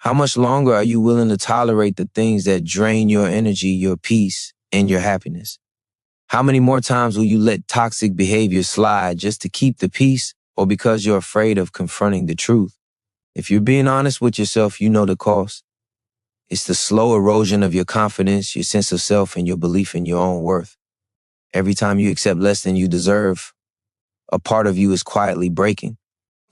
How much longer are you willing to tolerate the things that drain your energy, your peace, and your happiness? How many more times will you let toxic behavior slide just to keep the peace or because you're afraid of confronting the truth? If you're being honest with yourself, you know the cost. It's the slow erosion of your confidence, your sense of self, and your belief in your own worth. Every time you accept less than you deserve, a part of you is quietly breaking.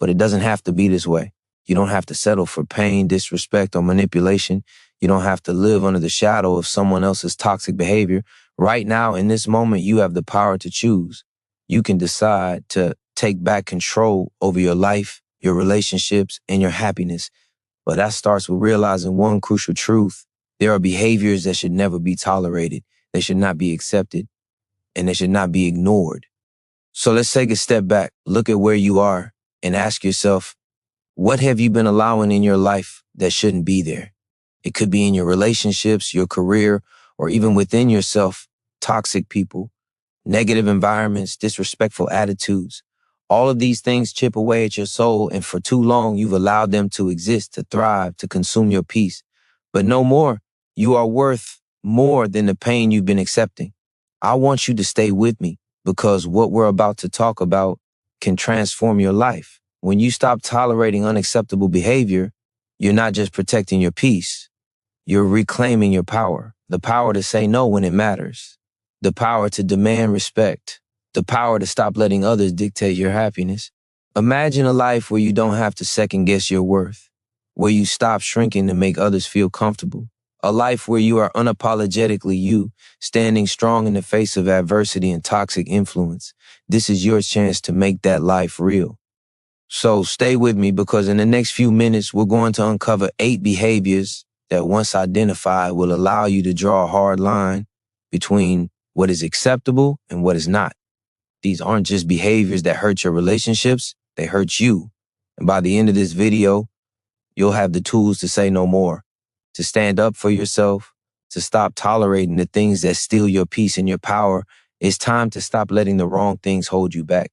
But it doesn't have to be this way. You don't have to settle for pain, disrespect, or manipulation. You don't have to live under the shadow of someone else's toxic behavior. Right now, in this moment, you have the power to choose. You can decide to take back control over your life, your relationships, and your happiness. But that starts with realizing one crucial truth. There are behaviors that should never be tolerated. They should not be accepted, and they should not be ignored. So let's take a step back, look at where you are, and ask yourself, what have you been allowing in your life that shouldn't be there? It could be in your relationships, your career, or even within yourself, toxic people, negative environments, disrespectful attitudes. All of these things chip away at your soul, and for too long, you've allowed them to exist, to thrive, to consume your peace. But no more. You are worth more than the pain you've been accepting. I want you to stay with me because what we're about to talk about can transform your life. When you stop tolerating unacceptable behavior, you're not just protecting your peace. You're reclaiming your power, the power to say no when it matters, the power to demand respect, the power to stop letting others dictate your happiness. Imagine a life where you don't have to second guess your worth, where you stop shrinking to make others feel comfortable. A life where you are unapologetically you, standing strong in the face of adversity and toxic influence. This is your chance to make that life real. So stay with me because in the next few minutes, we're going to uncover 8 behaviors that once identified will allow you to draw a hard line between what is acceptable and what is not. These aren't just behaviors that hurt your relationships, they hurt you. And by the end of this video, you'll have the tools to say no more, to stand up for yourself, to stop tolerating the things that steal your peace and your power. It's time to stop letting the wrong things hold you back.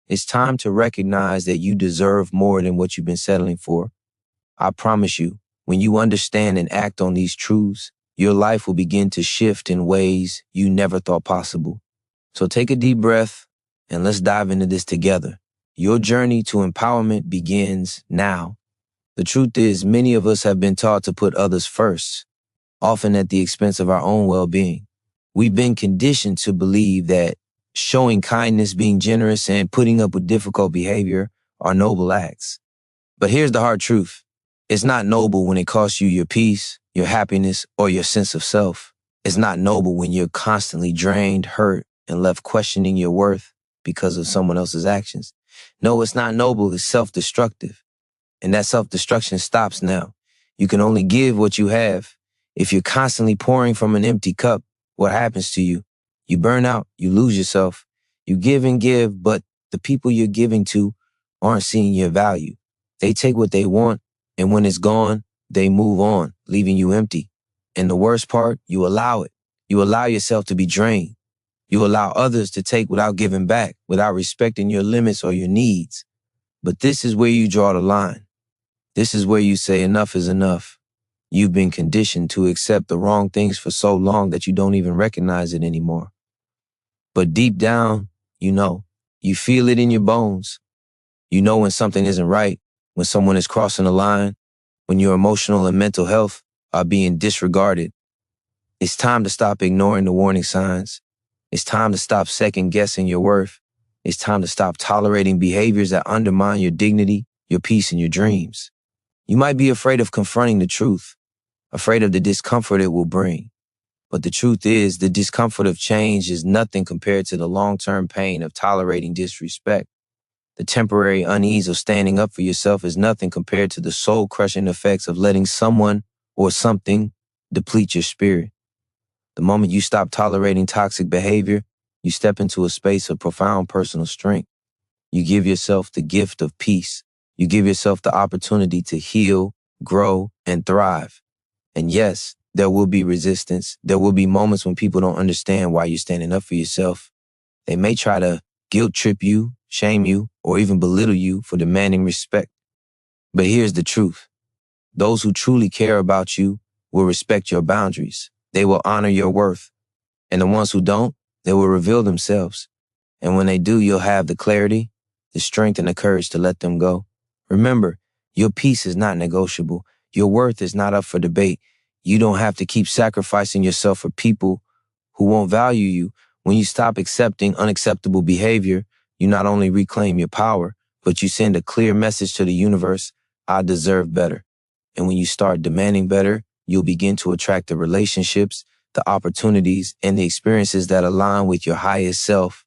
It's time to recognize that you deserve more than what you've been settling for. I promise you, when you understand and act on these truths, your life will begin to shift in ways you never thought possible. So take a deep breath and let's dive into this together. Your journey to empowerment begins now. The truth is, many of us have been taught to put others first, often at the expense of our own well-being. We've been conditioned to believe that showing kindness, being generous, and putting up with difficult behavior are noble acts. But here's the hard truth. It's not noble when it costs you your peace, your happiness, or your sense of self. It's not noble when you're constantly drained, hurt, and left questioning your worth because of someone else's actions. No, it's not noble. It's self-destructive. And that self-destruction stops now. You can only give what you have. If you're constantly pouring from an empty cup, what happens to you? You burn out, you lose yourself. You give and give, but the people you're giving to aren't seeing your value. They take what they want, and when it's gone, they move on, leaving you empty. And the worst part, you allow it. You allow yourself to be drained. You allow others to take without giving back, without respecting your limits or your needs. But this is where you draw the line. This is where you say enough is enough. You've been conditioned to accept the wrong things for so long that you don't even recognize it anymore. But deep down, you know. You feel it in your bones. You know when something isn't right, when someone is crossing a line, when your emotional and mental health are being disregarded. It's time to stop ignoring the warning signs. It's time to stop second-guessing your worth. It's time to stop tolerating behaviors that undermine your dignity, your peace, and your dreams. You might be afraid of confronting the truth, afraid of the discomfort it will bring. But the truth is, the discomfort of change is nothing compared to the long-term pain of tolerating disrespect. The temporary unease of standing up for yourself is nothing compared to the soul-crushing effects of letting someone or something deplete your spirit. The moment you stop tolerating toxic behavior, you step into a space of profound personal strength. You give yourself the gift of peace. You give yourself the opportunity to heal, grow, and thrive. And yes, there will be resistance. There will be moments when people don't understand why you're standing up for yourself. They may try to guilt trip you, shame you, or even belittle you for demanding respect. But here's the truth. Those who truly care about you will respect your boundaries. They will honor your worth. And the ones who don't, they will reveal themselves. And when they do, you'll have the clarity, the strength, and the courage to let them go. Remember, your peace is not negotiable. Your worth is not up for debate. You don't have to keep sacrificing yourself for people who won't value you. When you stop accepting unacceptable behavior, you not only reclaim your power, but you send a clear message to the universe: I deserve better. And when you start demanding better, you'll begin to attract the relationships, the opportunities, and the experiences that align with your highest self.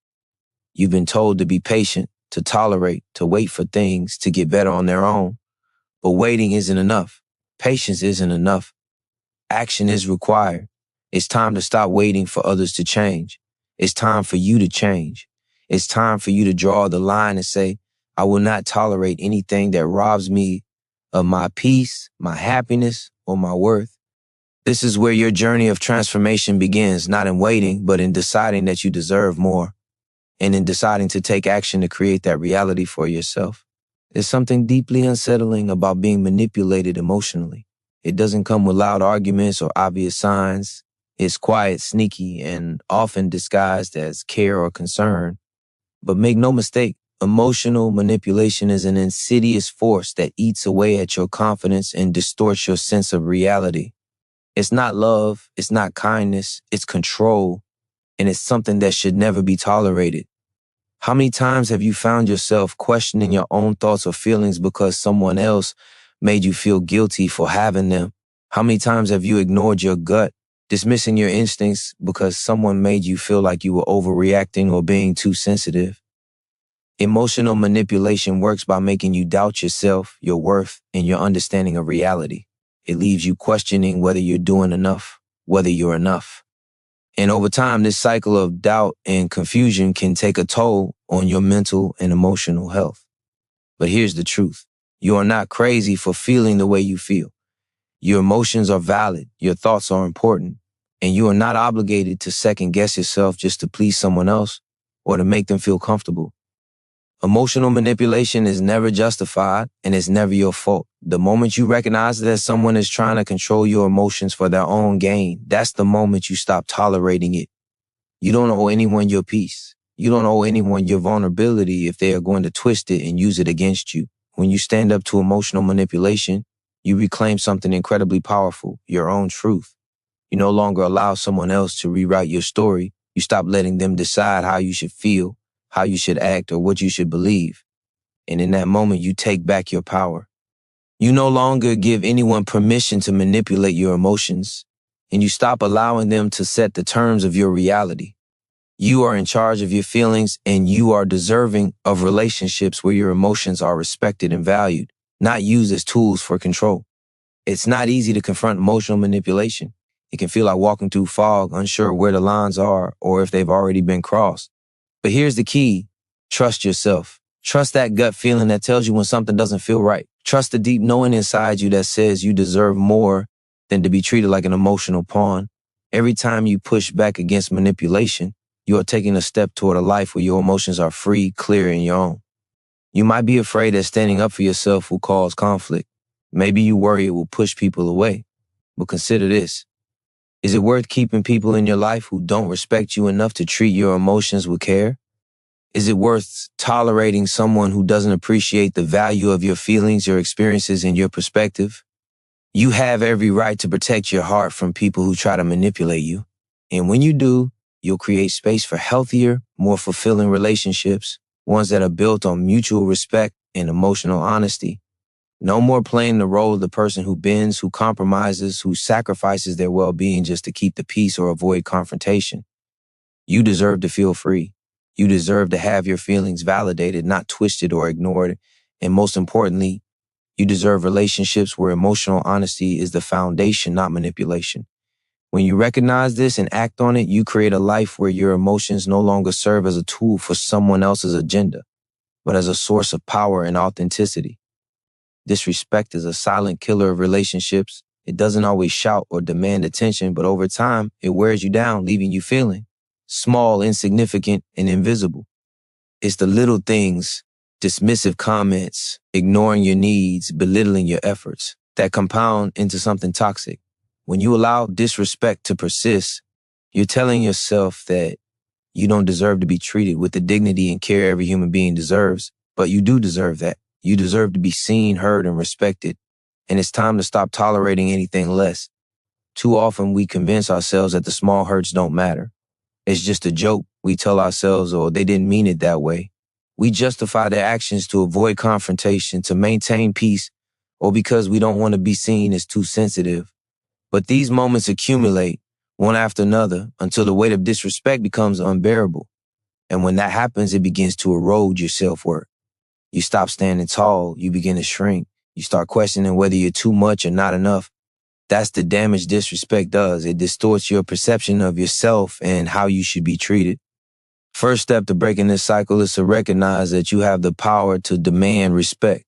You've been told to be patient, to tolerate, to wait for things to get better on their own. But waiting isn't enough. Patience isn't enough. Action is required. It's time to stop waiting for others to change. It's time for you to change. It's time for you to draw the line and say, I will not tolerate anything that robs me of my peace, my happiness, or my worth. This is where your journey of transformation begins, not in waiting, but in deciding that you deserve more, and in deciding to take action to create that reality for yourself. There's something deeply unsettling about being manipulated emotionally. It doesn't come with loud arguments or obvious signs. It's quiet, sneaky, and often disguised as care or concern. But make no mistake, emotional manipulation is an insidious force that eats away at your confidence and distorts your sense of reality. It's not love, it's not kindness, it's control, and it's something that should never be tolerated. How many times have you found yourself questioning your own thoughts or feelings because someone else made you feel guilty for having them? How many times have you ignored your gut, dismissing your instincts because someone made you feel like you were overreacting or being too sensitive? Emotional manipulation works by making you doubt yourself, your worth, and your understanding of reality. It leaves you questioning whether you're doing enough, whether you're enough. And over time, this cycle of doubt and confusion can take a toll on your mental and emotional health. But here's the truth. You are not crazy for feeling the way you feel. Your emotions are valid, your thoughts are important, and you are not obligated to second guess yourself just to please someone else or to make them feel comfortable. Emotional manipulation is never justified, and it's never your fault. The moment you recognize that someone is trying to control your emotions for their own gain, that's the moment you stop tolerating it. You don't owe anyone your peace. You don't owe anyone your vulnerability if they are going to twist it and use it against you. When you stand up to emotional manipulation, you reclaim something incredibly powerful, your own truth. You no longer allow someone else to rewrite your story. You stop letting them decide how you should feel, how you should act, or what you should believe. And in that moment, you take back your power. You no longer give anyone permission to manipulate your emotions, and you stop allowing them to set the terms of your reality. You are in charge of your feelings, and you are deserving of relationships where your emotions are respected and valued, not used as tools for control. It's not easy to confront emotional manipulation. It can feel like walking through fog, unsure where the lines are or if they've already been crossed. But here's the key. Trust yourself. Trust that gut feeling that tells you when something doesn't feel right. Trust the deep knowing inside you that says you deserve more than to be treated like an emotional pawn. Every time you push back against manipulation, you are taking a step toward a life where your emotions are free, clear, and your own. You might be afraid that standing up for yourself will cause conflict. Maybe you worry it will push people away. But consider this. Is it worth keeping people in your life who don't respect you enough to treat your emotions with care? Is it worth tolerating someone who doesn't appreciate the value of your feelings, your experiences, and your perspective? You have every right to protect your heart from people who try to manipulate you. And when you do, you'll create space for healthier, more fulfilling relationships, ones that are built on mutual respect and emotional honesty. No more playing the role of the person who bends, who compromises, who sacrifices their well-being just to keep the peace or avoid confrontation. You deserve to feel free. You deserve to have your feelings validated, not twisted or ignored. And most importantly, you deserve relationships where emotional honesty is the foundation, not manipulation. When you recognize this and act on it, you create a life where your emotions no longer serve as a tool for someone else's agenda, but as a source of power and authenticity. Disrespect is a silent killer of relationships. It doesn't always shout or demand attention, but over time, it wears you down, leaving you feeling small, insignificant, and invisible. It's the little things, dismissive comments, ignoring your needs, belittling your efforts. that compound into something toxic. When you allow disrespect to persist, you're telling yourself that you don't deserve to be treated with the dignity and care every human being deserves, but you do deserve that. You deserve to be seen, heard, and respected, and it's time to stop tolerating anything less. Too often we convince ourselves that the small hurts don't matter. It's just a joke. We tell ourselves, or they didn't mean it that way. We justify their actions to avoid confrontation, to maintain peace, or because we don't want to be seen as too sensitive. But these moments accumulate, one after another, until the weight of disrespect becomes unbearable. And when that happens, it begins to erode your self-worth. You stop standing tall, you begin to shrink. You start questioning whether you're too much or not enough. That's the damage disrespect does. It distorts your perception of yourself and how you should be treated. First step to breaking this cycle is to recognize that you have the power to demand respect.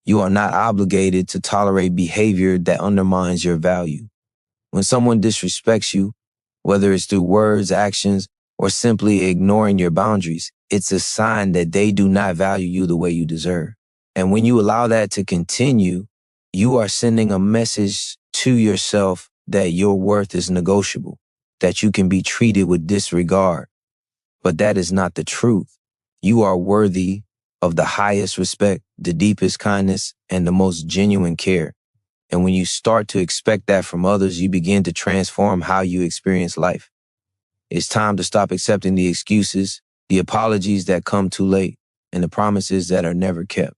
You are not obligated to tolerate behavior that undermines your value. When someone disrespects you, whether it's through words, actions, or simply ignoring your boundaries, it's a sign that they do not value you the way you deserve. And when you allow that to continue, you are sending a message to yourself that your worth is negotiable, that you can be treated with disregard. But that is not the truth. You are worthy of the highest respect, the deepest kindness, and the most genuine care. And when you start to expect that from others, you begin to transform how you experience life. It's time to stop accepting the excuses, the apologies that come too late, and the promises that are never kept.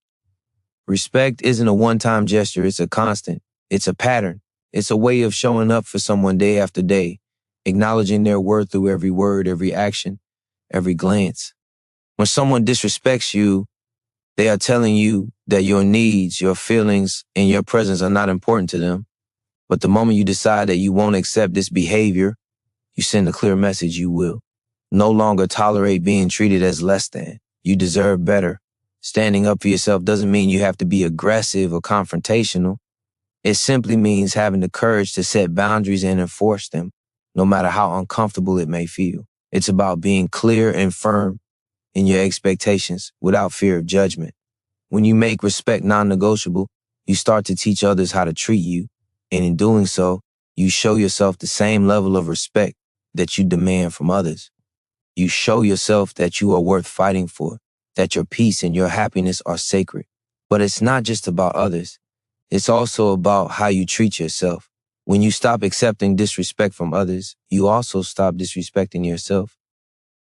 Respect isn't a one-time gesture, it's a constant. It's a pattern. It's a way of showing up for someone day after day, acknowledging their worth through every word, every action, every glance. When someone disrespects you, they are telling you that your needs, your feelings, and your presence are not important to them. But the moment you decide that you won't accept this behavior, you send a clear message you will. No longer tolerate being treated as less than. You deserve better. Standing up for yourself doesn't mean you have to be aggressive or confrontational. It simply means having the courage to set boundaries and enforce them, no matter how uncomfortable it may feel. It's about being clear and firm in your expectations without fear of judgment. When you make respect non-negotiable, you start to teach others how to treat you. And in doing so, you show yourself the same level of respect that you demand from others. You show yourself that you are worth fighting for, that your peace and your happiness are sacred. But it's not just about others. It's also about how you treat yourself. When you stop accepting disrespect from others, you also stop disrespecting yourself.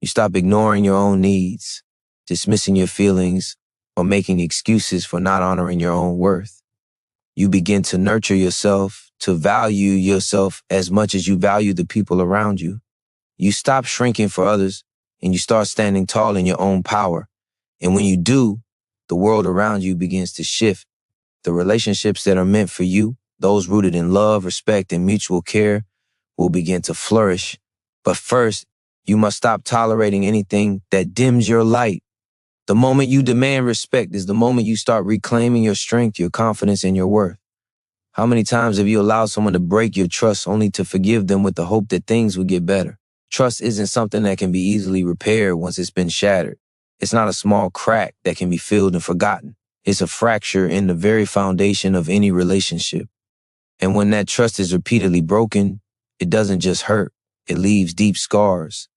You stop ignoring your own needs, dismissing your feelings, or making excuses for not honoring your own worth. You begin to nurture yourself, to value yourself as much as you value the people around you. You stop shrinking for others, and you start standing tall in your own power. And when you do, the world around you begins to shift. The relationships that are meant for you, those rooted in love, respect, and mutual care, will begin to flourish. But first, you must stop tolerating anything that dims your light. The moment you demand respect is the moment you start reclaiming your strength, your confidence, and your worth. How many times have you allowed someone to break your trust only to forgive them with the hope that things will get better? Trust isn't something that can be easily repaired once it's been shattered. It's not a small crack that can be filled and forgotten. It's a fracture in the very foundation of any relationship. And when that trust is repeatedly broken, it doesn't just hurt. It leaves deep scars.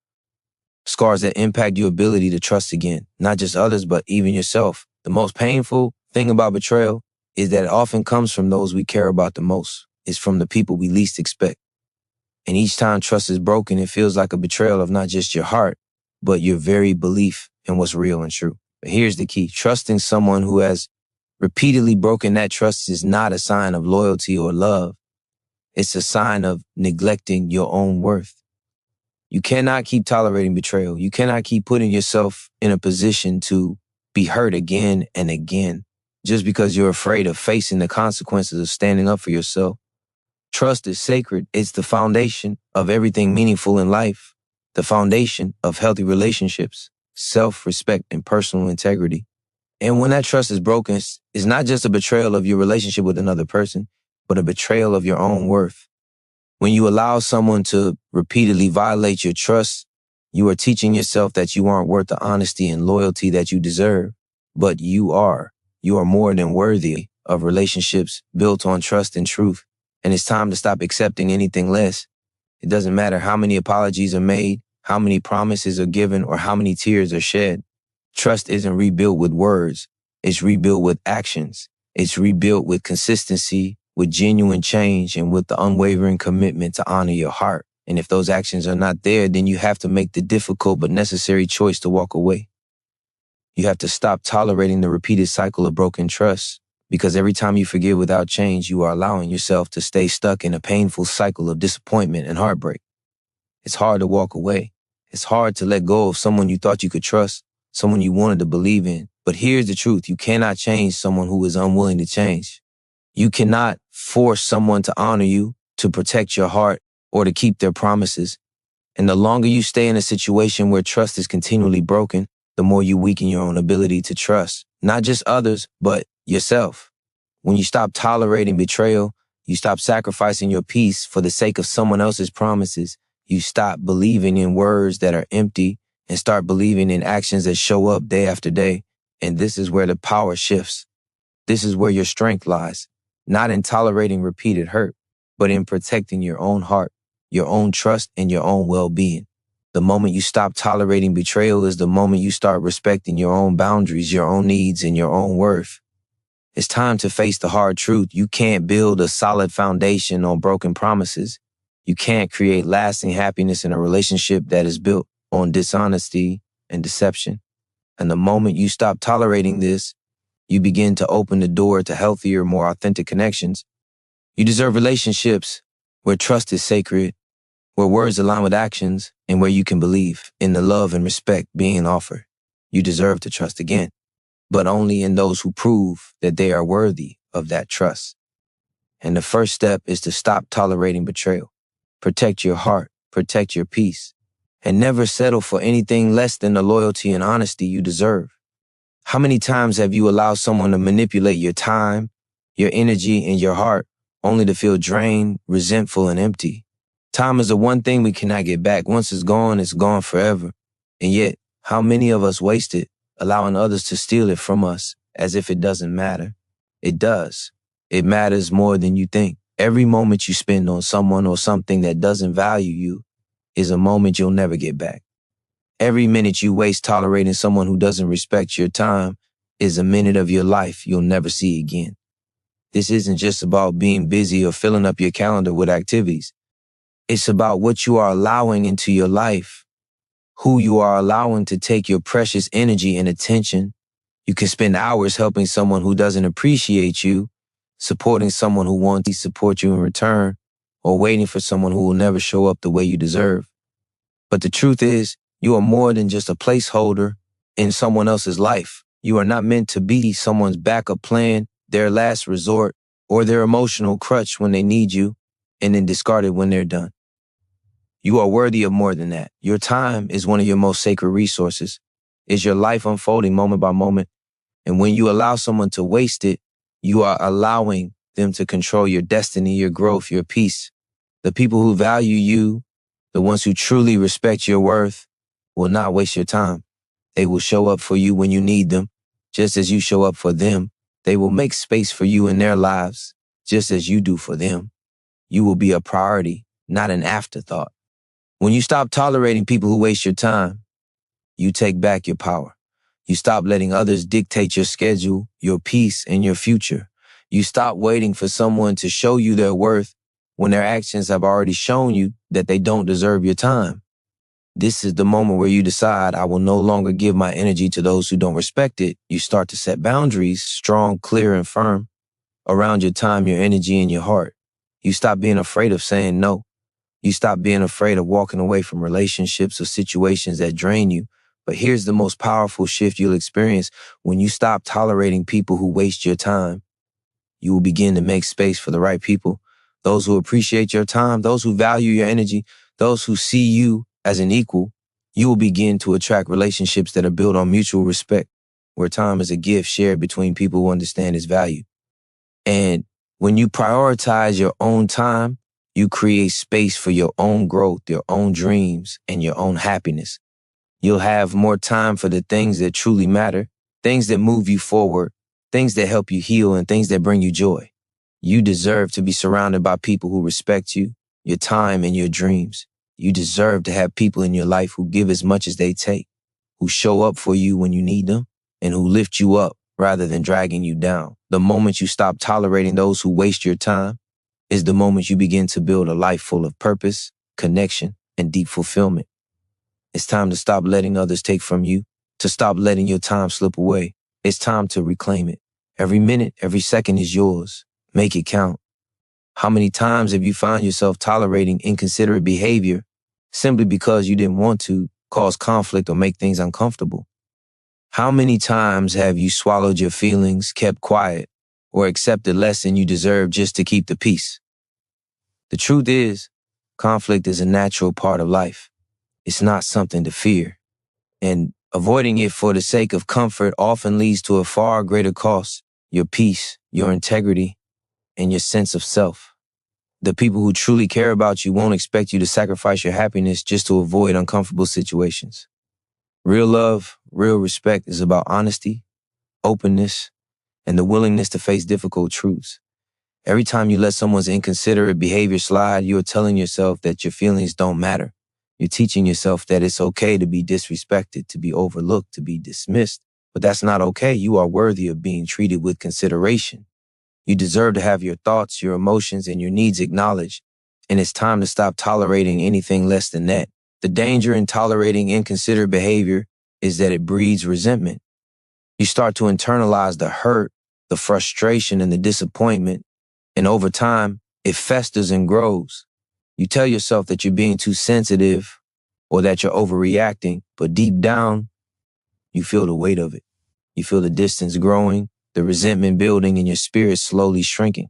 Scars that impact your ability to trust again, not just others, but even yourself. The most painful thing about betrayal is that it often comes from those we care about the most. It's from the people we least expect. And each time trust is broken, it feels like a betrayal of not just your heart, but your very belief in what's real and true. But here's the key. Trusting someone who has repeatedly broken that trust is not a sign of loyalty or love. It's a sign of neglecting your own worth. You cannot keep tolerating betrayal. You cannot keep putting yourself in a position to be hurt again and again just because you're afraid of facing the consequences of standing up for yourself. Trust is sacred. It's the foundation of everything meaningful in life, the foundation of healthy relationships, self-respect, and personal integrity. And when that trust is broken, it's not just a betrayal of your relationship with another person, but a betrayal of your own worth. When you allow someone to repeatedly violate your trust, you are teaching yourself that you aren't worth the honesty and loyalty that you deserve. But you are. You are more than worthy of relationships built on trust and truth. And it's time to stop accepting anything less. It doesn't matter how many apologies are made, how many promises are given, or how many tears are shed. Trust isn't rebuilt with words. It's rebuilt with actions. It's rebuilt with consistency, with genuine change, and with the unwavering commitment to honor your heart. And if those actions are not there, then you have to make the difficult but necessary choice to walk away. You have to stop tolerating the repeated cycle of broken trust, because every time you forgive without change, you are allowing yourself to stay stuck in a painful cycle of disappointment and heartbreak. It's hard to walk away. It's hard to let go of someone you thought you could trust, someone you wanted to believe in. But here's the truth. You cannot change someone who is unwilling to change. You cannot force someone to honor you, to protect your heart, or to keep their promises. And the longer you stay in a situation where trust is continually broken, the more you weaken your own ability to trust, not just others, but yourself. When you stop tolerating betrayal, you stop sacrificing your peace for the sake of someone else's promises. You stop believing in words that are empty and start believing in actions that show up day after day. And this is where the power shifts. This is where your strength lies, not in tolerating repeated hurt, but in protecting your own heart, your own trust, and your own well-being. The moment you stop tolerating betrayal is the moment you start respecting your own boundaries, your own needs, and your own worth. It's time to face the hard truth. You can't build a solid foundation on broken promises. You can't create lasting happiness in a relationship that is built on dishonesty and deception. And the moment you stop tolerating this, you begin to open the door to healthier, more authentic connections. You deserve relationships where trust is sacred, where words align with actions, and where you can believe in the love and respect being offered. You deserve to trust again, but only in those who prove that they are worthy of that trust. And the first step is to stop tolerating betrayal. Protect your heart, protect your peace, and never settle for anything less than the loyalty and honesty you deserve. How many times have you allowed someone to manipulate your time, your energy, and your heart, only to feel drained, resentful, and empty? Time is the one thing we cannot get back. Once it's gone forever. And yet, how many of us waste it, allowing others to steal it from us as if it doesn't matter? It does. It matters more than you think. Every moment you spend on someone or something that doesn't value you is a moment you'll never get back. Every minute you waste tolerating someone who doesn't respect your time is a minute of your life you'll never see again. This isn't just about being busy or filling up your calendar with activities. It's about what you are allowing into your life, who you are allowing to take your precious energy and attention. You can spend hours helping someone who doesn't appreciate you, supporting someone who wants to support you in return, or waiting for someone who will never show up the way you deserve. But the truth is, you are more than just a placeholder in someone else's life. You are not meant to be someone's backup plan, their last resort, or their emotional crutch when they need you, and then discarded when they're done. You are worthy of more than that. Your time is one of your most sacred resources. It's your life unfolding moment by moment. And when you allow someone to waste it, you are allowing them to control your destiny, your growth, your peace. The people who value you, the ones who truly respect your worth, will not waste your time. They will show up for you when you need them, just as you show up for them. They will make space for you in their lives, just as you do for them. You will be a priority, not an afterthought. When you stop tolerating people who waste your time, you take back your power. You stop letting others dictate your schedule, your peace, and your future. You stop waiting for someone to show you their worth when their actions have already shown you that they don't deserve your time. This is the moment where you decide, I will no longer give my energy to those who don't respect it. You start to set boundaries, strong, clear, and firm, around your time, your energy, and your heart. You stop being afraid of saying no. You stop being afraid of walking away from relationships or situations that drain you. But here's the most powerful shift you'll experience when you stop tolerating people who waste your time. You will begin to make space for the right people, those who appreciate your time, those who value your energy, those who see you as an equal. You will begin to attract relationships that are built on mutual respect, where time is a gift shared between people who understand its value. And when you prioritize your own time, you create space for your own growth, your own dreams, and your own happiness. You'll have more time for the things that truly matter, things that move you forward, things that help you heal, and things that bring you joy. You deserve to be surrounded by people who respect you, your time, and your dreams. You deserve to have people in your life who give as much as they take, who show up for you when you need them, and who lift you up rather than dragging you down. The moment you stop tolerating those who waste your time is the moment you begin to build a life full of purpose, connection, and deep fulfillment. It's time to stop letting others take from you, to stop letting your time slip away. It's time to reclaim it. Every minute, every second is yours. Make it count. How many times have you found yourself tolerating inconsiderate behavior simply because you didn't want to cause conflict or make things uncomfortable? How many times have you swallowed your feelings, kept quiet, or accepted less than you deserve just to keep the peace? The truth is, conflict is a natural part of life. It's not something to fear. And avoiding it for the sake of comfort often leads to a far greater cost: your peace, your integrity, and your sense of self. The people who truly care about you won't expect you to sacrifice your happiness just to avoid uncomfortable situations. Real love, real respect is about honesty, openness, and the willingness to face difficult truths. Every time you let someone's inconsiderate behavior slide, you're telling yourself that your feelings don't matter. You're teaching yourself that it's okay to be disrespected, to be overlooked, to be dismissed. But that's not okay. You are worthy of being treated with consideration. You deserve to have your thoughts, your emotions, and your needs acknowledged. And it's time to stop tolerating anything less than that. The danger in tolerating inconsiderate behavior is that it breeds resentment. You start to internalize the hurt, the frustration, and the disappointment. And over time, it festers and grows. You tell yourself that you're being too sensitive or that you're overreacting, but deep down, you feel the weight of it. You feel the distance growing, the resentment building, and your spirit slowly shrinking.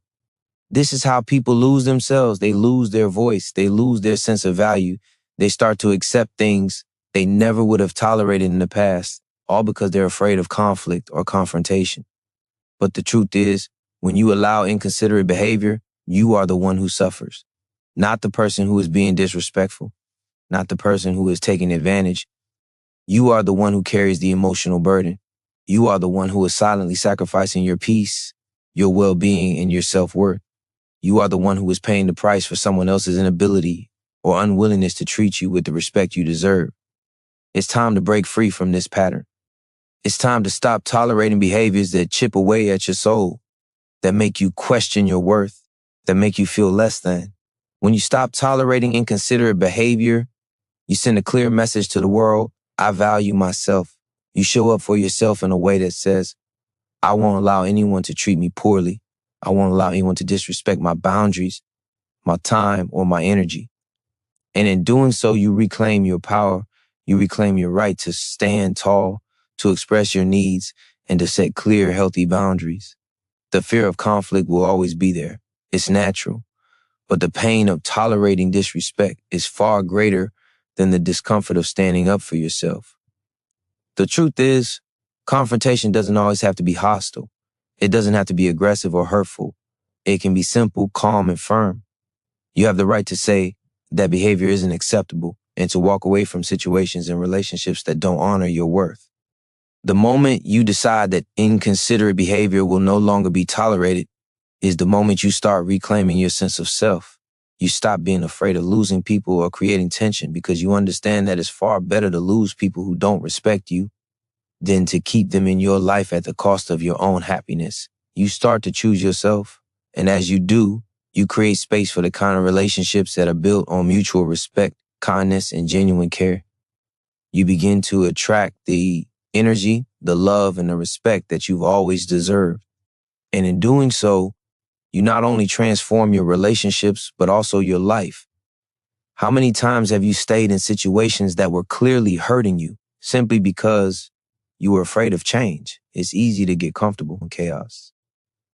This is how people lose themselves. They lose their voice. They lose their sense of value. They start to accept things they never would have tolerated in the past, all because they're afraid of conflict or confrontation. But the truth is, when you allow inconsiderate behavior, you are the one who suffers. Not the person who is being disrespectful, not the person who is taking advantage. You are the one who carries the emotional burden. You are the one who is silently sacrificing your peace, your well-being, and your self-worth. You are the one who is paying the price for someone else's inability or unwillingness to treat you with the respect you deserve. It's time to break free from this pattern. It's time to stop tolerating behaviors that chip away at your soul, that make you question your worth, that make you feel less than. When you stop tolerating inconsiderate behavior, you send a clear message to the world: I value myself. You show up for yourself in a way that says, I won't allow anyone to treat me poorly. I won't allow anyone to disrespect my boundaries, my time, or my energy. And in doing so, you reclaim your power. You reclaim your right to stand tall, to express your needs, and to set clear, healthy boundaries. The fear of conflict will always be there. It's natural. But the pain of tolerating disrespect is far greater than the discomfort of standing up for yourself. The truth is, confrontation doesn't always have to be hostile. It doesn't have to be aggressive or hurtful. It can be simple, calm, and firm. You have the right to say that behavior isn't acceptable and to walk away from situations and relationships that don't honor your worth. The moment you decide that inconsiderate behavior will no longer be tolerated is the moment you start reclaiming your sense of self. You stop being afraid of losing people or creating tension because you understand that it's far better to lose people who don't respect you than to keep them in your life at the cost of your own happiness. You start to choose yourself, and as you do, you create space for the kind of relationships that are built on mutual respect, kindness, and genuine care. You begin to attract the energy, the love, and the respect that you've always deserved. And in doing so, you not only transform your relationships, but also your life. How many times have you stayed in situations that were clearly hurting you simply because you were afraid of change? It's easy to get comfortable in chaos.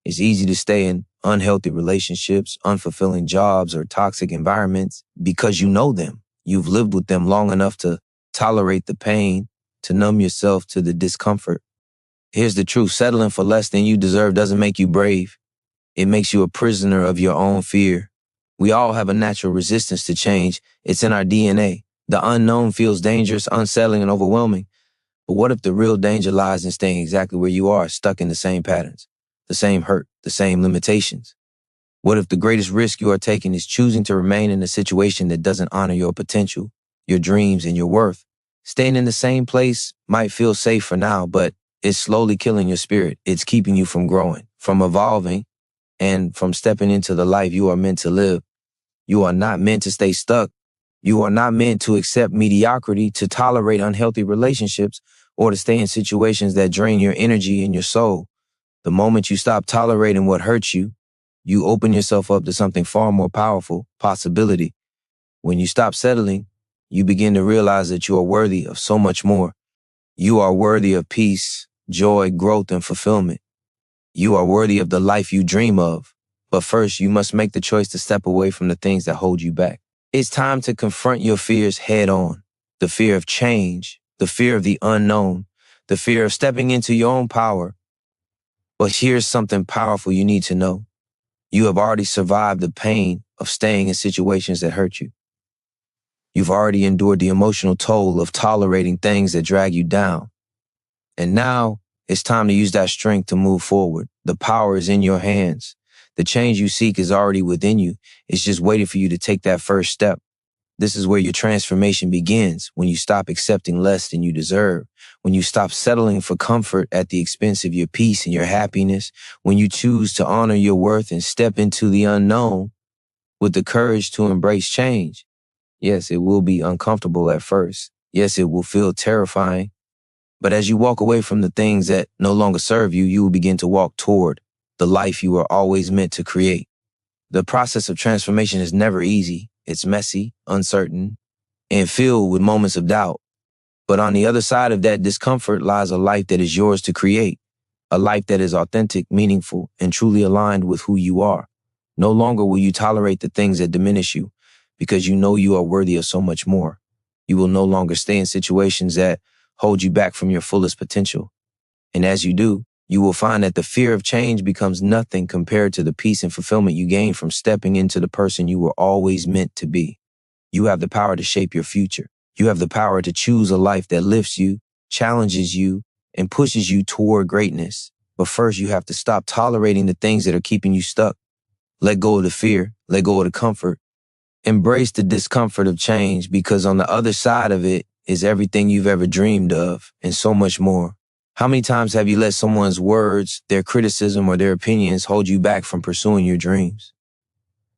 It's easy to stay in unhealthy relationships, unfulfilling jobs, or toxic environments because you know them. You've lived with them long enough to tolerate the pain, to numb yourself to the discomfort. Here's the truth: settling for less than you deserve doesn't make you brave. It makes you a prisoner of your own fear. We all have a natural resistance to change. It's in our DNA. The unknown feels dangerous, unsettling, and overwhelming. But what if the real danger lies in staying exactly where you are, stuck in the same patterns, the same hurt, the same limitations? What if the greatest risk you are taking is choosing to remain in a situation that doesn't honor your potential, your dreams, and your worth? Staying in the same place might feel safe for now, but it's slowly killing your spirit. It's keeping you from growing, from evolving, and from stepping into the life you are meant to live. You are not meant to stay stuck. You are not meant to accept mediocrity, to tolerate unhealthy relationships, or to stay in situations that drain your energy and your soul. The moment you stop tolerating what hurts you, you open yourself up to something far more powerful, possibility. When you stop settling, you begin to realize that you are worthy of so much more. You are worthy of peace, joy, growth, and fulfillment. You are worthy of the life you dream of. But first, you must make the choice to step away from the things that hold you back. It's time to confront your fears head on. The fear of change, the fear of the unknown, the fear of stepping into your own power. But here's something powerful you need to know. You have already survived the pain of staying in situations that hurt you. You've already endured the emotional toll of tolerating things that drag you down. And now it's time to use that strength to move forward. The power is in your hands. The change you seek is already within you. It's just waiting for you to take that first step. This is where your transformation begins, when you stop accepting less than you deserve, when you stop settling for comfort at the expense of your peace and your happiness, when you choose to honor your worth and step into the unknown with the courage to embrace change. Yes, it will be uncomfortable at first. Yes, it will feel terrifying. But as you walk away from the things that no longer serve you, you will begin to walk toward the life you were always meant to create. The process of transformation is never easy. It's messy, uncertain, and filled with moments of doubt. But on the other side of that discomfort lies a life that is yours to create, a life that is authentic, meaningful, and truly aligned with who you are. No longer will you tolerate the things that diminish you, because you know you are worthy of so much more. You will no longer stay in situations that hold you back from your fullest potential. And as you do, you will find that the fear of change becomes nothing compared to the peace and fulfillment you gain from stepping into the person you were always meant to be. You have the power to shape your future. You have the power to choose a life that lifts you, challenges you, and pushes you toward greatness. But first, you have to stop tolerating the things that are keeping you stuck. Let go of the fear. Let go of the comfort. Embrace the discomfort of change, because on the other side of it is everything you've ever dreamed of and so much more. How many times have you let someone's words, their criticism, or their opinions hold you back from pursuing your dreams?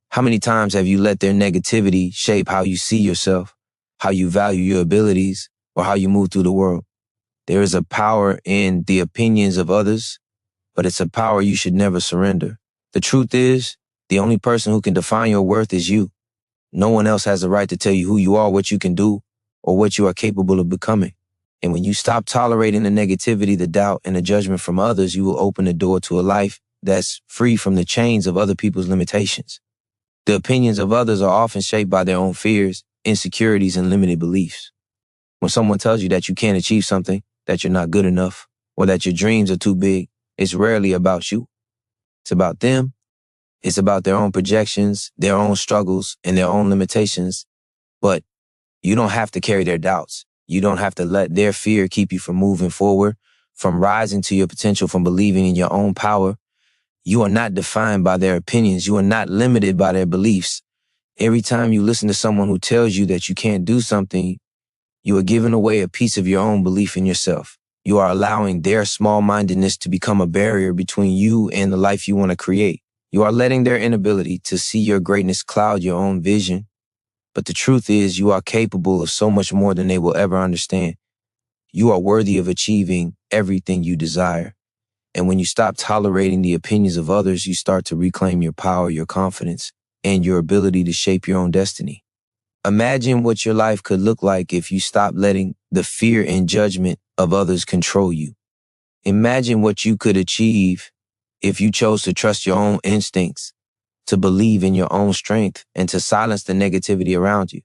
How many times have you let their negativity shape how you see yourself, how you value your abilities, or how you move through the world? There is a power in the opinions of others, but it's a power you should never surrender. The truth is, the only person who can define your worth is you. No one else has the right to tell you who you are, what you can do, or what you are capable of becoming. And when you stop tolerating the negativity, the doubt, and the judgment from others, you will open the door to a life that's free from the chains of other people's limitations. The opinions of others are often shaped by their own fears, insecurities, and limited beliefs. When someone tells you that you can't achieve something, that you're not good enough, or that your dreams are too big, it's rarely about you. It's about them. It's about their own projections, their own struggles, and their own limitations. But you don't have to carry their doubts. You don't have to let their fear keep you from moving forward, from rising to your potential, from believing in your own power. You are not defined by their opinions. You are not limited by their beliefs. Every time you listen to someone who tells you that you can't do something, you are giving away a piece of your own belief in yourself. You are allowing their small-mindedness to become a barrier between you and the life you want to create. You are letting their inability to see your greatness cloud your own vision. But the truth is, you are capable of so much more than they will ever understand. You are worthy of achieving everything you desire. And when you stop tolerating the opinions of others, you start to reclaim your power, your confidence, and your ability to shape your own destiny. Imagine what your life could look like if you stopped letting the fear and judgment of others control you. Imagine what you could achieve if you chose to trust your own instincts, to believe in your own strength, and to silence the negativity around you.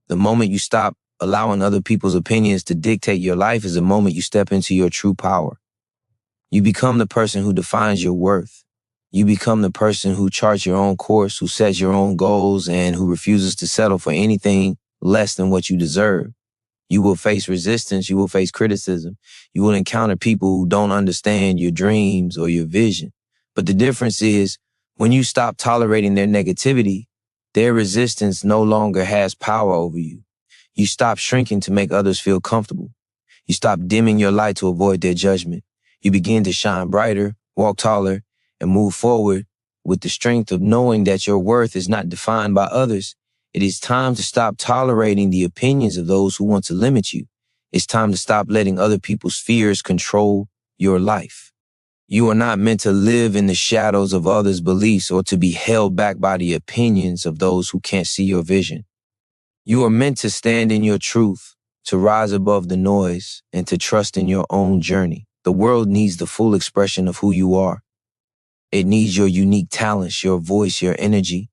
The moment you stop allowing other people's opinions to dictate your life is the moment you step into your true power. You become the person who defines your worth. You become the person who charts your own course, who sets your own goals, and who refuses to settle for anything less than what you deserve. You will face resistance. You will face criticism. You will encounter people who don't understand your dreams or your vision. But the difference is when you stop tolerating their negativity, their resistance no longer has power over you. You stop shrinking to make others feel comfortable. You stop dimming your light to avoid their judgment. You begin to shine brighter, walk taller, and move forward with the strength of knowing that your worth is not defined by others. It is time to stop tolerating the opinions of those who want to limit you. It's time to stop letting other people's fears control your life. You are not meant to live in the shadows of others' beliefs or to be held back by the opinions of those who can't see your vision. You are meant to stand in your truth, to rise above the noise, and to trust in your own journey. The world needs the full expression of who you are. It needs your unique talents, your voice, your energy.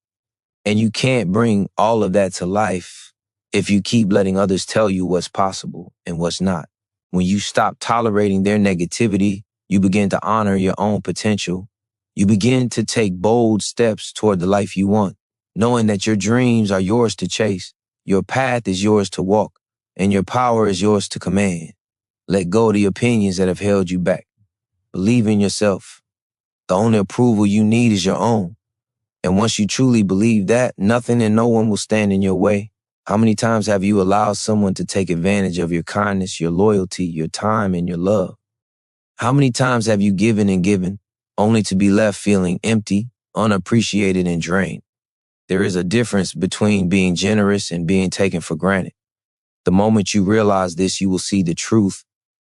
And you can't bring all of that to life if you keep letting others tell you what's possible and what's not. When you stop tolerating their negativity, you begin to honor your own potential. You begin to take bold steps toward the life you want, knowing that your dreams are yours to chase, your path is yours to walk, and your power is yours to command. Let go of the opinions that have held you back. Believe in yourself. The only approval you need is your own. And once you truly believe that, nothing and no one will stand in your way. How many times have you allowed someone to take advantage of your kindness, your loyalty, your time, and your love? How many times have you given and given, only to be left feeling empty, unappreciated, and drained? There is a difference between being generous and being taken for granted. The moment you realize this, you will see the truth.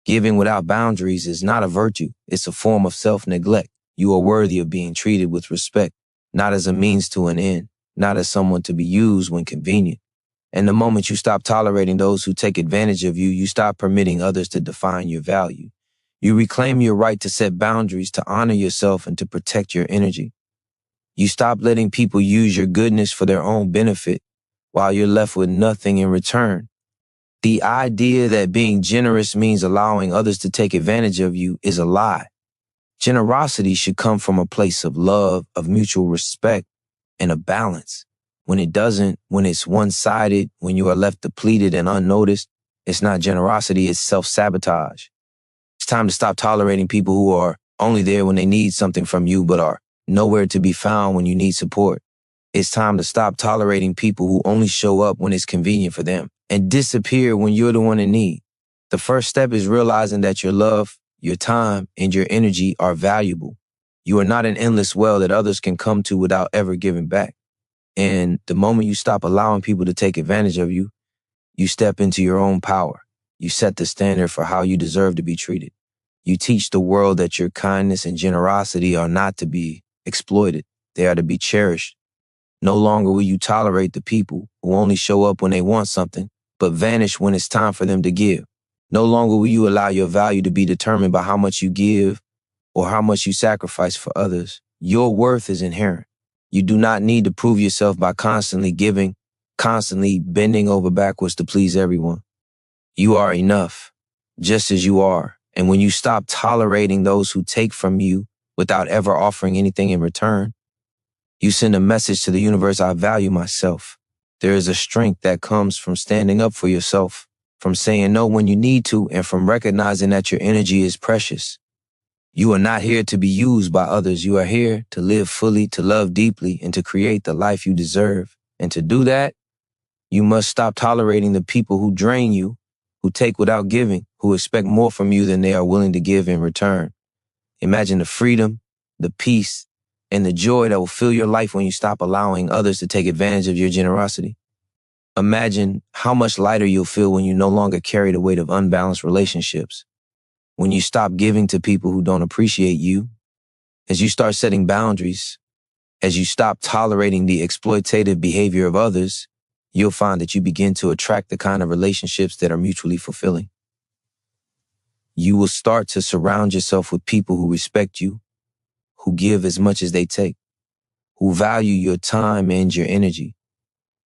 Giving without boundaries is not a virtue. It's a form of self-neglect. You are worthy of being treated with respect, not as a means to an end, not as someone to be used when convenient. And the moment you stop tolerating those who take advantage of you, you stop permitting others to define your value. You reclaim your right to set boundaries, to honor yourself, and to protect your energy. You stop letting people use your goodness for their own benefit while you're left with nothing in return. The idea that being generous means allowing others to take advantage of you is a lie. Generosity should come from a place of love, of mutual respect, and of balance. When it doesn't, when it's one-sided, when you are left depleted and unnoticed, it's not generosity, it's self-sabotage. It's time to stop tolerating people who are only there when they need something from you, but are nowhere to be found when you need support. It's time to stop tolerating people who only show up when it's convenient for them and disappear when you're the one in need. The first step is realizing that your love, your time, and your energy are valuable. You are not an endless well that others can come to without ever giving back. And the moment you stop allowing people to take advantage of you, you step into your own power. You set the standard for how you deserve to be treated. You teach the world that your kindness and generosity are not to be exploited. They are to be cherished. No longer will you tolerate the people who only show up when they want something, but vanish when it's time for them to give. No longer will you allow your value to be determined by how much you give or how much you sacrifice for others. Your worth is inherent. You do not need to prove yourself by constantly giving, constantly bending over backwards to please everyone. You are enough, just as you are. And when you stop tolerating those who take from you without ever offering anything in return, you send a message to the universe: I value myself. There is a strength that comes from standing up for yourself, from saying no when you need to, and from recognizing that your energy is precious. You are not here to be used by others. You are here to live fully, to love deeply, and to create the life you deserve. And to do that, you must stop tolerating the people who drain you, who take without giving, who expect more from you than they are willing to give in return. Imagine the freedom, the peace, and the joy that will fill your life when you stop allowing others to take advantage of your generosity. Imagine how much lighter you'll feel when you no longer carry the weight of unbalanced relationships. When you stop giving to people who don't appreciate you, as you start setting boundaries, as you stop tolerating the exploitative behavior of others, you'll find that you begin to attract the kind of relationships that are mutually fulfilling. You will start to surround yourself with people who respect you, who give as much as they take, who value your time and your energy.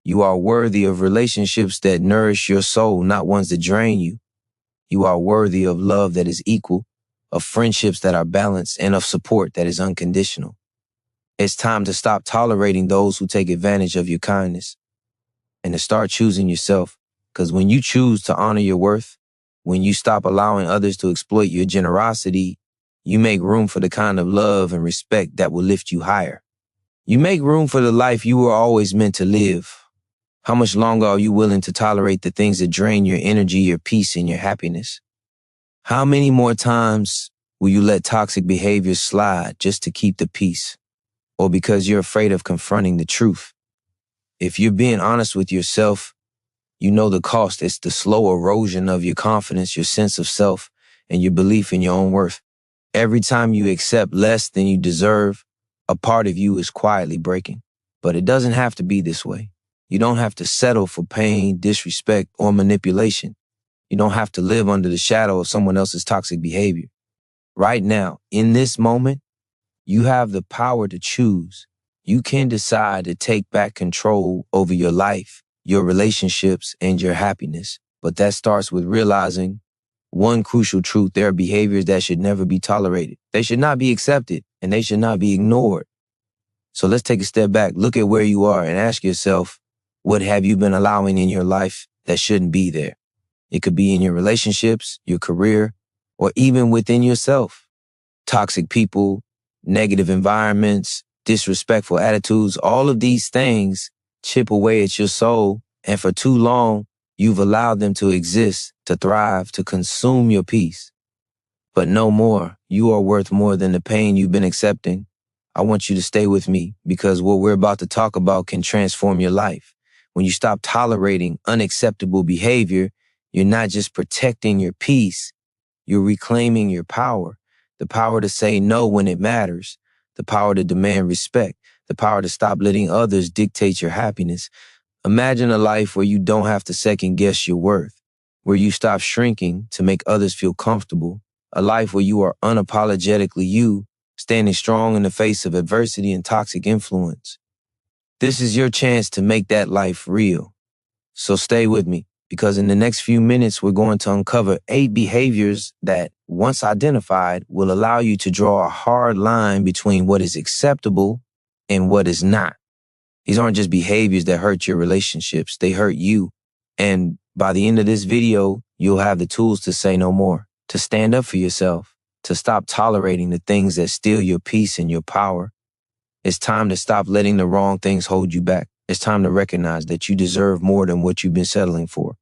You are worthy of relationships that nourish your soul, not ones that drain you. You are worthy of love that is equal, of friendships that are balanced, and of support that is unconditional. It's time to stop tolerating those who take advantage of your kindness and to start choosing yourself. Because when you choose to honor your worth, when you stop allowing others to exploit your generosity, you make room for the kind of love and respect that will lift you higher. You make room for the life you were always meant to live. How much longer are you willing to tolerate the things that drain your energy, your peace, and your happiness? How many more times will you let toxic behaviors slide just to keep the peace? Or because you're afraid of confronting the truth? If you're being honest with yourself, you know the cost. It's the slow erosion of your confidence, your sense of self, and your belief in your own worth. Every time you accept less than you deserve, a part of you is quietly breaking. But it doesn't have to be this way. You don't have to settle for pain, disrespect, or manipulation. You don't have to live under the shadow of someone else's toxic behavior. Right now, in this moment, you have the power to choose. You can decide to take back control over your life, your relationships, and your happiness. But that starts with realizing one crucial truth: there are behaviors that should never be tolerated. They should not be accepted, and they should not be ignored. So let's take a step back, look at where you are, and ask yourself, what have you been allowing in your life that shouldn't be there? It could be in your relationships, your career, or even within yourself. Toxic people, negative environments, disrespectful attitudes, all of these things chip away at your soul, and for too long, you've allowed them to exist, to thrive, to consume your peace. But no more. You are worth more than the pain you've been accepting. I want you to stay with me, because what we're about to talk about can transform your life. When you stop tolerating unacceptable behavior, you're not just protecting your peace, you're reclaiming your power. The power to say no when it matters, the power to demand respect, the power to stop letting others dictate your happiness. Imagine a life where you don't have to second guess your worth, where you stop shrinking to make others feel comfortable, a life where you are unapologetically you, standing strong in the face of adversity and toxic influence. This is your chance to make that life real. So stay with me, because in the next few minutes, we're going to uncover 8 behaviors that, once identified, will allow you to draw a hard line between what is acceptable and what is not. These aren't just behaviors that hurt your relationships, they hurt you. And by the end of this video, you'll have the tools to say no more, to stand up for yourself, to stop tolerating the things that steal your peace and your power. It's time to stop letting the wrong things hold you back. It's time to recognize that you deserve more than what you've been settling for.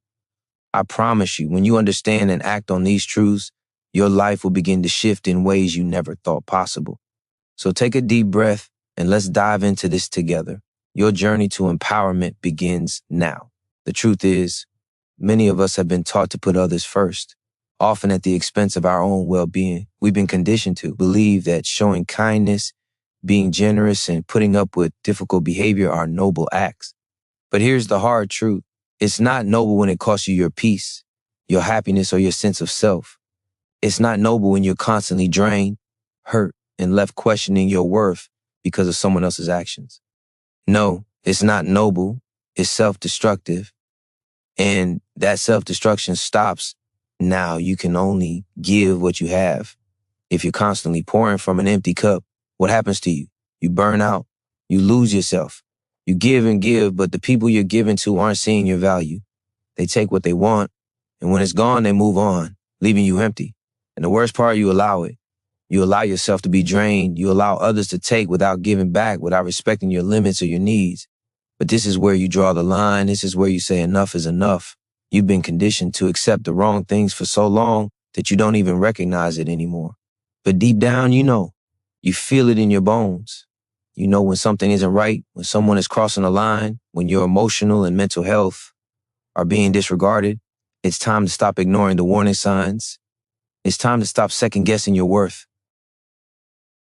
I promise you, when you understand and act on these truths, your life will begin to shift in ways you never thought possible. So take a deep breath and let's dive into this together. Your journey to empowerment begins now. The truth is, many of us have been taught to put others first, often at the expense of our own well-being. We've been conditioned to believe that showing kindness, being generous, and putting up with difficult behavior are noble acts. But here's the hard truth. It's not noble when it costs you your peace, your happiness, or your sense of self. It's not noble when you're constantly drained, hurt, and left questioning your worth because of someone else's actions. No, it's not noble. It's self-destructive. And that self-destruction stops now. You can only give what you have. If you're constantly pouring from an empty cup, what happens to you? You burn out. You lose yourself. You give and give, but the people you're giving to aren't seeing your value. They take what they want, and when it's gone, they move on, leaving you empty. And the worst part, you allow it. You allow yourself to be drained. You allow others to take without giving back, without respecting your limits or your needs. But this is where you draw the line. This is where you say enough is enough. You've been conditioned to accept the wrong things for so long that you don't even recognize it anymore. But deep down, you know. You feel it in your bones. You know when something isn't right, when someone is crossing a line, when your emotional and mental health are being disregarded. It's time to stop ignoring the warning signs. It's time to stop second-guessing your worth.